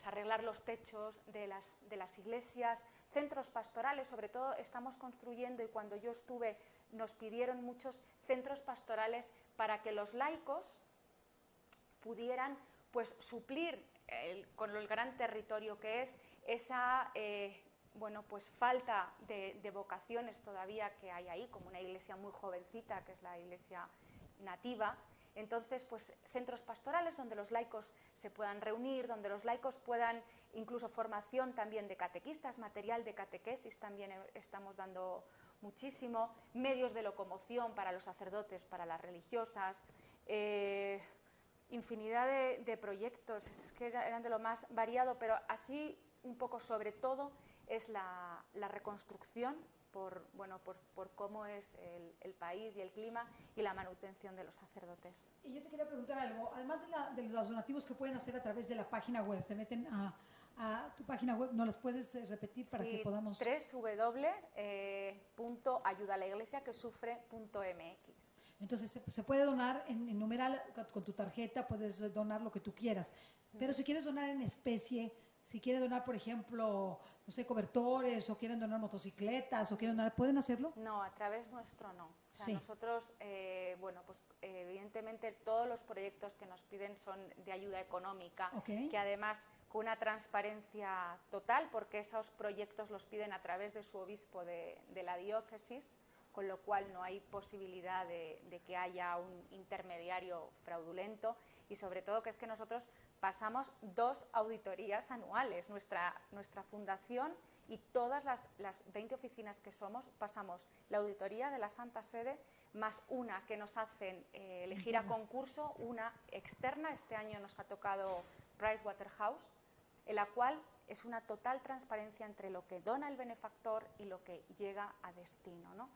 [SPEAKER 3] arreglar los techos de las iglesias, centros pastorales. Sobre todo estamos construyendo, y cuando yo estuve nos pidieron muchos centros pastorales para que los laicos pudieran suplir con el gran territorio que es esa falta de vocaciones todavía que hay ahí, como una iglesia muy jovencita que es la iglesia nativa. Entonces, centros pastorales donde los laicos se puedan reunir, donde los laicos puedan, incluso formación también de catequistas, material de catequesis también estamos dando muchísimo, medios de locomoción para los sacerdotes, para las religiosas, infinidad de proyectos, es que eran de lo más variado, pero así un poco sobre todo es la reconstrucción por cómo es el país y el clima, y la manutención de los sacerdotes.
[SPEAKER 4] Y yo te quería preguntar algo, además de los donativos que pueden hacer a través de la página web, te meten a tu página web, ¿nos las puedes repetir para que podamos...?
[SPEAKER 3] www.ayudalaiglesiaquesufre.mx.
[SPEAKER 4] Entonces, se puede donar en numeral con tu tarjeta, puedes donar lo que tú quieras, pero si quieres donar en especie, si quieren donar, por ejemplo, no sé, cobertores, o quieren donar motocicletas, o quieren donar, ¿pueden hacerlo?
[SPEAKER 3] No, a través nuestro no. O sea,
[SPEAKER 4] sí.
[SPEAKER 3] Nosotros, evidentemente, todos los proyectos que nos piden son de ayuda económica, que además con una transparencia total, porque esos proyectos los piden a través de su obispo de la diócesis, con lo cual no hay posibilidad de que haya un intermediario fraudulento, y sobre todo que es que nosotros pasamos 2 auditorías anuales, nuestra fundación y todas las 20 oficinas que somos pasamos la auditoría de la Santa Sede más una que nos hacen elegir a concurso, una externa. Este año nos ha tocado Pricewaterhouse, en la cual es una total transparencia entre lo que dona el benefactor y lo que llega a destino, ¿no?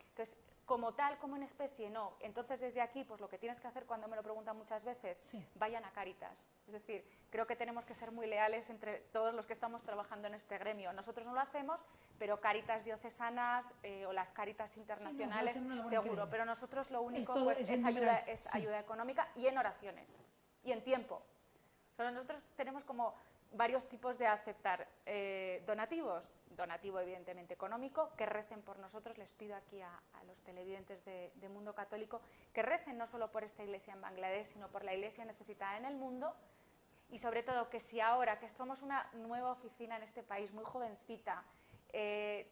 [SPEAKER 3] Entonces, como tal, como en especie, no. Entonces, desde aquí, pues lo que tienes que hacer, cuando me lo preguntan muchas veces,
[SPEAKER 4] sí,
[SPEAKER 3] vayan a Cáritas. Es decir, creo que tenemos que ser muy leales entre todos los que estamos trabajando en este gremio. Nosotros no lo hacemos, pero Cáritas diocesanas o las Cáritas internacionales, seguro. Pero nosotros lo único pues, es ayuda económica y en oraciones y en tiempo. Pero nosotros tenemos como varios tipos de aceptar donativos. Donativo, evidentemente, económico, que recen por nosotros. Les pido aquí a los televidentes de Mundo Católico que recen no solo por esta iglesia en Bangladesh, sino por la iglesia necesitada en el mundo. Y sobre todo que si ahora, que somos una nueva oficina en este país, muy jovencita,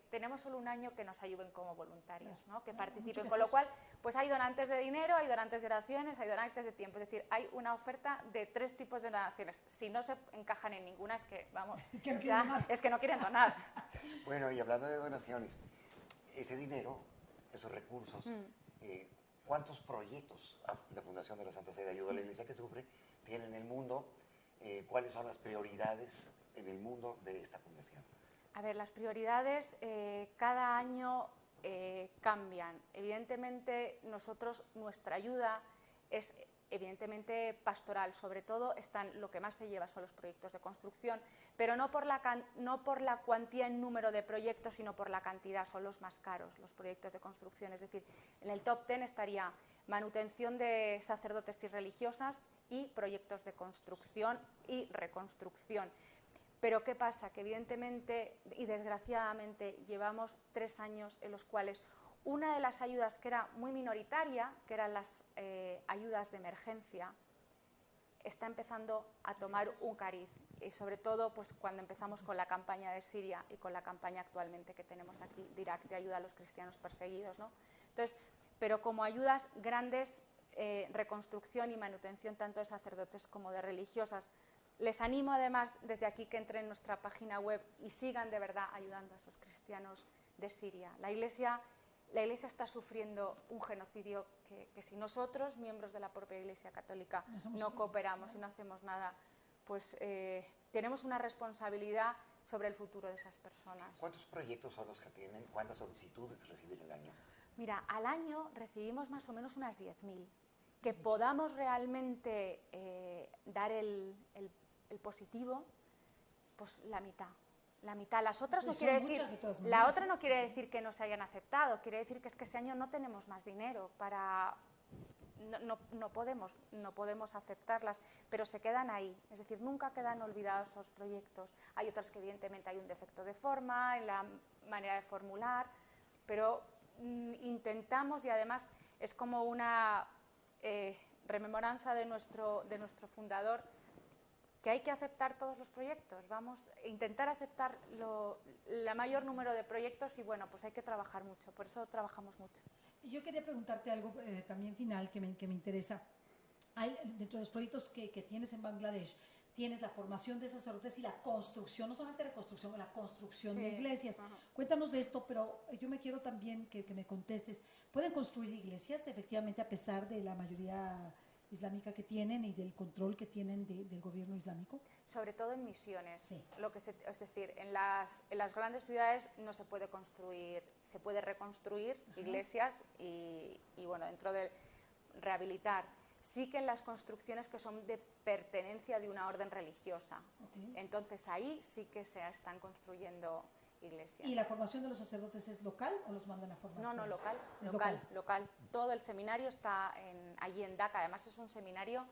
[SPEAKER 3] tenemos solo un año, que nos ayuden como voluntarios, ¿no? Que participen. Con lo cual, pues hay donantes de dinero, hay donantes de oraciones, hay donantes de tiempo. Es decir, hay una oferta de 3 tipos de donaciones. Si no se encajan en ninguna, es que, vamos, es que no quieren donar.
[SPEAKER 2] Bueno, y hablando de donaciones, ese dinero, esos recursos, ¿cuántos proyectos la Fundación de la Santa Sede Ayuda a la Iglesia que Sufre tiene en el mundo? ¿Cuáles son las prioridades en el mundo de esta fundación?
[SPEAKER 3] A ver, las prioridades cada año cambian. Evidentemente, nuestra ayuda es evidentemente pastoral. Sobre todo, lo que más se lleva son los proyectos de construcción, pero no por la cuantía en número de proyectos, sino por la cantidad. Son los más caros los proyectos de construcción. Es decir, en el top 10 estaría manutención de sacerdotes y religiosas y proyectos de construcción y reconstrucción. Pero ¿qué pasa? Que evidentemente y desgraciadamente llevamos 3 años en los cuales una de las ayudas que era muy minoritaria, que eran las ayudas de emergencia, está empezando a tomar un cariz. Y sobre todo pues, cuando empezamos con la campaña de Siria y con la campaña actualmente que tenemos aquí de Irak, de ayuda a los cristianos perseguidos, ¿no? Entonces, pero como ayudas grandes, reconstrucción y manutención tanto de sacerdotes como de religiosas. Les animo además desde aquí que entren en nuestra página web y sigan de verdad ayudando a esos cristianos de Siria. La Iglesia está sufriendo un genocidio que si nosotros, miembros de la propia Iglesia Católica, no cooperamos y no hacemos nada, pues tenemos una responsabilidad sobre el futuro de esas personas.
[SPEAKER 2] ¿Cuántos proyectos son los que tienen? ¿Cuántas solicitudes reciben al año?
[SPEAKER 3] Mira, al año recibimos más o menos unas 10.000. Que podamos realmente dar el positivo, pues la mitad. Las otras no quiere decir, la otra no quiere decir que no se hayan aceptado, quiere decir que es que este año no tenemos más dinero para, no podemos aceptarlas, pero se quedan ahí, es decir, nunca quedan olvidados esos proyectos. Hay otras que evidentemente hay un defecto de forma, en la manera de formular, pero intentamos, y además es como una rememoranza de nuestro fundador, que hay que aceptar todos los proyectos, vamos a intentar aceptar el mayor número de proyectos y bueno, pues hay que trabajar mucho, por eso trabajamos mucho.
[SPEAKER 4] Yo quería preguntarte algo también final que me interesa. Hay, dentro de los proyectos que tienes en Bangladesh, tienes la formación de sacerdotes y la construcción, no solamente reconstrucción, la construcción de iglesias. Ajá. Cuéntanos de esto, pero yo me quiero también que me contestes. ¿Pueden construir iglesias efectivamente a pesar de la mayoría islámica que tienen y del control que tienen del gobierno islámico?
[SPEAKER 3] Sobre todo en misiones.
[SPEAKER 4] Sí.
[SPEAKER 3] Es decir, en las grandes ciudades no se puede construir, se puede reconstruir iglesias y bueno, dentro de rehabilitar. Sí que en las construcciones que son de pertenencia de una orden religiosa. Okay. Entonces ahí sí que se están construyendo iglesias.
[SPEAKER 4] ¿Y la formación de los sacerdotes es local o los mandan a formar?
[SPEAKER 3] No, local. Todo el seminario está allí en Dhaka. Además es un seminario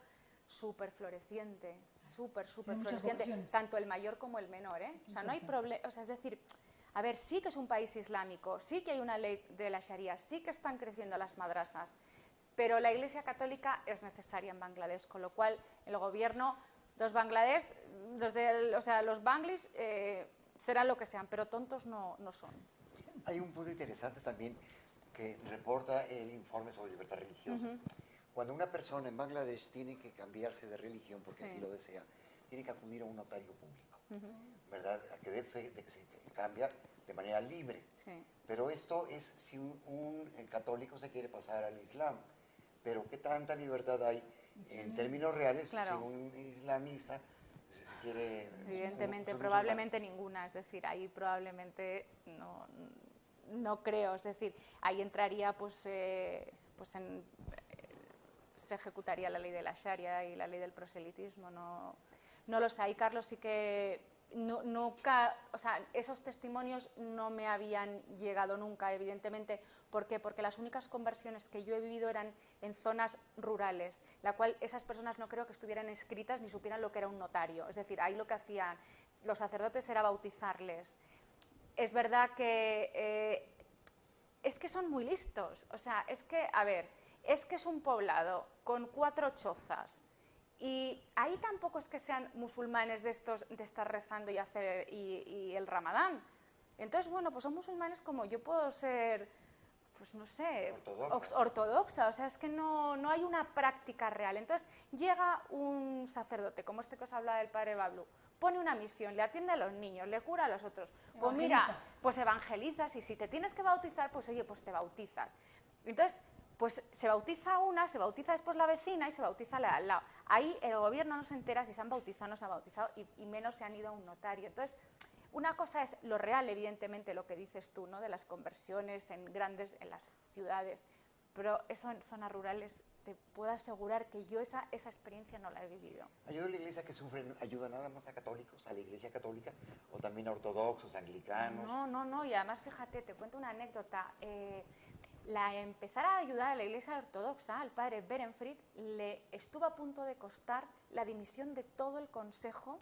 [SPEAKER 3] súper floreciente, súper floreciente. Tanto el mayor como el menor, ¿eh? O sea, no hay problema. O sea, es decir, a ver, sí que es un país islámico, sí que hay una ley de la Sharia, sí que están creciendo las madrasas, pero la Iglesia Católica es necesaria en Bangladesh, con lo cual el gobierno, los Bangladesh, los banglis serán lo que sean, pero tontos no son.
[SPEAKER 2] Hay un punto interesante también que reporta el informe sobre libertad religiosa. Cuando una persona en Bangladesh tiene que cambiarse de religión, porque así lo desea, tiene que acudir a un notario público, ¿verdad? A que dé fe de que se cambia de manera libre.
[SPEAKER 3] Sí.
[SPEAKER 2] Pero esto es si un católico se quiere pasar al Islam. Pero ¿qué tanta libertad hay en términos reales
[SPEAKER 3] Claro.
[SPEAKER 2] si un islamista se quiere...
[SPEAKER 3] Evidentemente,
[SPEAKER 2] un
[SPEAKER 3] probablemente ninguna, es decir, ahí probablemente no creo, es decir, ahí entraría se ejecutaría la ley de la Sharia y la ley del proselitismo, no lo sé. Ahí, Carlos, sí que nunca, o sea, esos testimonios no me habían llegado nunca, evidentemente. ¿Por qué? Porque las únicas conversiones que yo he vivido eran en zonas rurales, la cual esas personas no creo que estuvieran inscritas ni supieran lo que era un notario. Es decir, ahí lo que hacían los sacerdotes era bautizarles. Es verdad que es que son muy listos, o sea, es que, a ver, es que es un poblado con 4 chozas. Y ahí tampoco es que sean musulmanes de estar rezando y el Ramadán. Entonces, bueno, pues son musulmanes como yo puedo ser, pues no sé, ortodoxa. O sea, es que no hay una práctica real. Entonces, llega un sacerdote, como este que os hablaba del padre Bablu, pone una misión, le atiende a los niños, le cura a los otros. Pues mira, pues evangelizas, y si te tienes que bautizar, pues oye, pues te bautizas. Entonces, pues se bautiza una, se bautiza después la vecina y se bautiza la de al lado. Ahí el gobierno no se entera si se han bautizado o no se han bautizado, y menos se han ido a un notario. Entonces, una cosa es lo real, evidentemente, lo que dices tú, ¿no?, de las conversiones en las ciudades, pero eso en zonas rurales te puedo asegurar que yo esa experiencia no la he vivido.
[SPEAKER 2] ¿Ayuda a la iglesia que sufre, ayuda nada más a católicos, a la iglesia católica, o también a ortodoxos, anglicanos?
[SPEAKER 3] No, y además, fíjate, te cuento una anécdota. Empezar a ayudar a la iglesia ortodoxa, al padre Berenfried, le estuvo a punto de costar la dimisión de todo el consejo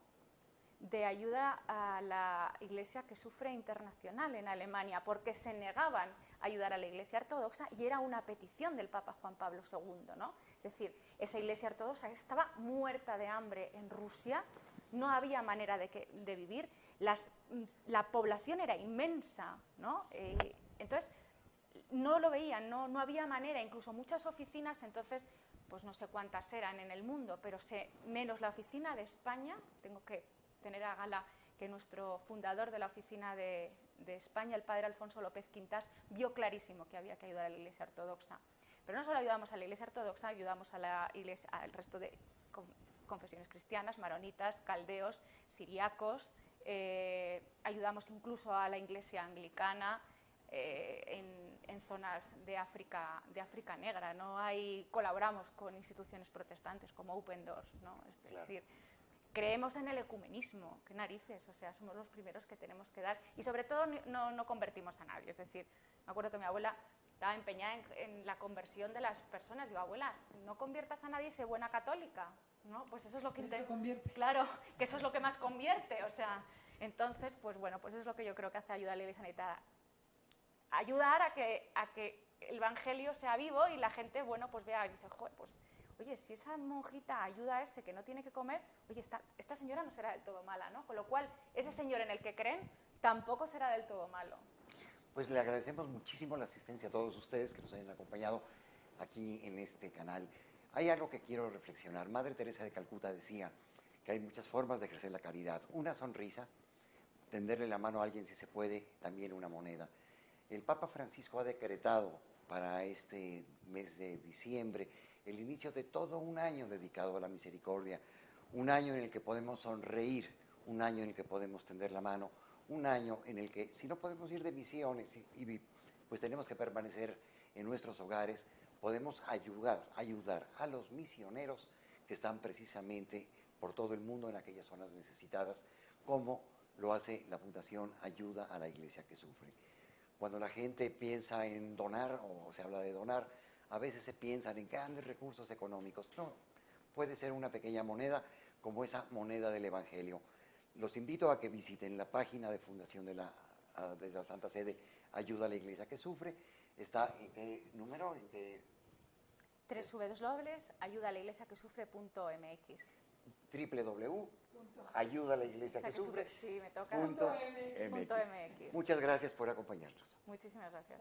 [SPEAKER 3] de ayuda a la iglesia que sufre internacional en Alemania, porque se negaban a ayudar a la iglesia ortodoxa, y era una petición del Papa Juan Pablo II, ¿no? Es decir, esa iglesia ortodoxa estaba muerta de hambre en Rusia, no había manera de vivir, la población era inmensa, ¿no? Entonces, no lo veían, no había manera, incluso muchas oficinas, entonces, pues no sé cuántas eran en el mundo, pero menos la oficina de España. Tengo que tener a gala que nuestro fundador de la oficina de España, el padre Alfonso López Quintas, vio clarísimo que había que ayudar a la iglesia ortodoxa. Pero no solo ayudamos a la iglesia ortodoxa, ayudamos a la iglesia, al resto de confesiones cristianas, maronitas, caldeos, siriacos, ayudamos incluso a la iglesia anglicana, en zonas de África negra, ¿no? Colaboramos con instituciones protestantes como Open Doors, ¿no? Es decir, creemos en el ecumenismo, qué narices, o sea, somos los primeros que tenemos que dar, y sobre todo no convertimos a nadie. Es decir, me acuerdo que mi abuela estaba empeñada en la conversión de las personas. Digo, abuela, no conviertas a nadie, sé buena católica, ¿no? Pues eso es lo que claro, que eso es lo que más convierte, o sea, entonces, pues bueno, pues eso es lo que yo creo que hace ayuda a la Iglesia necesitada. Ayudar a que el evangelio sea vivo y la gente, bueno, pues vea y dice, joder, pues, oye, si esa monjita ayuda a ese que no tiene que comer, oye, esta señora no será del todo mala, ¿no? Con lo cual, ese señor en el que creen tampoco será del todo malo.
[SPEAKER 2] Pues le agradecemos muchísimo la asistencia a todos ustedes que nos hayan acompañado aquí en este canal. Hay algo que quiero reflexionar. Madre Teresa de Calcuta decía que hay muchas formas de ejercer la caridad. Una sonrisa, tenderle la mano a alguien si se puede, también una moneda. El Papa Francisco ha decretado para este mes de diciembre el inicio de todo un año dedicado a la misericordia, un año en el que podemos sonreír, un año en el que podemos tender la mano, un año en el que, si no podemos ir de misiones y pues tenemos que permanecer en nuestros hogares, podemos ayudar a los misioneros que están precisamente por todo el mundo en aquellas zonas necesitadas, como lo hace la Fundación Ayuda a la Iglesia que Sufre. Cuando la gente piensa en donar, o se habla de donar, a veces se piensan en grandes recursos económicos. No, puede ser una pequeña moneda, como esa moneda del Evangelio. Los invito a que visiten la página de Fundación de la Santa Sede Ayuda a la Iglesia que Sufre. ¿Está en qué número? ¿En qué?
[SPEAKER 3] www.ayudalaiglesiaquesufre.mx
[SPEAKER 2] www.ayudalaiglesiaquesufre.mx.
[SPEAKER 3] Sí, me toca. .mx.
[SPEAKER 2] Muchas gracias por acompañarnos.
[SPEAKER 3] Muchísimas gracias.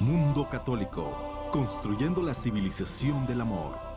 [SPEAKER 1] Mundo Católico, construyendo la civilización del amor.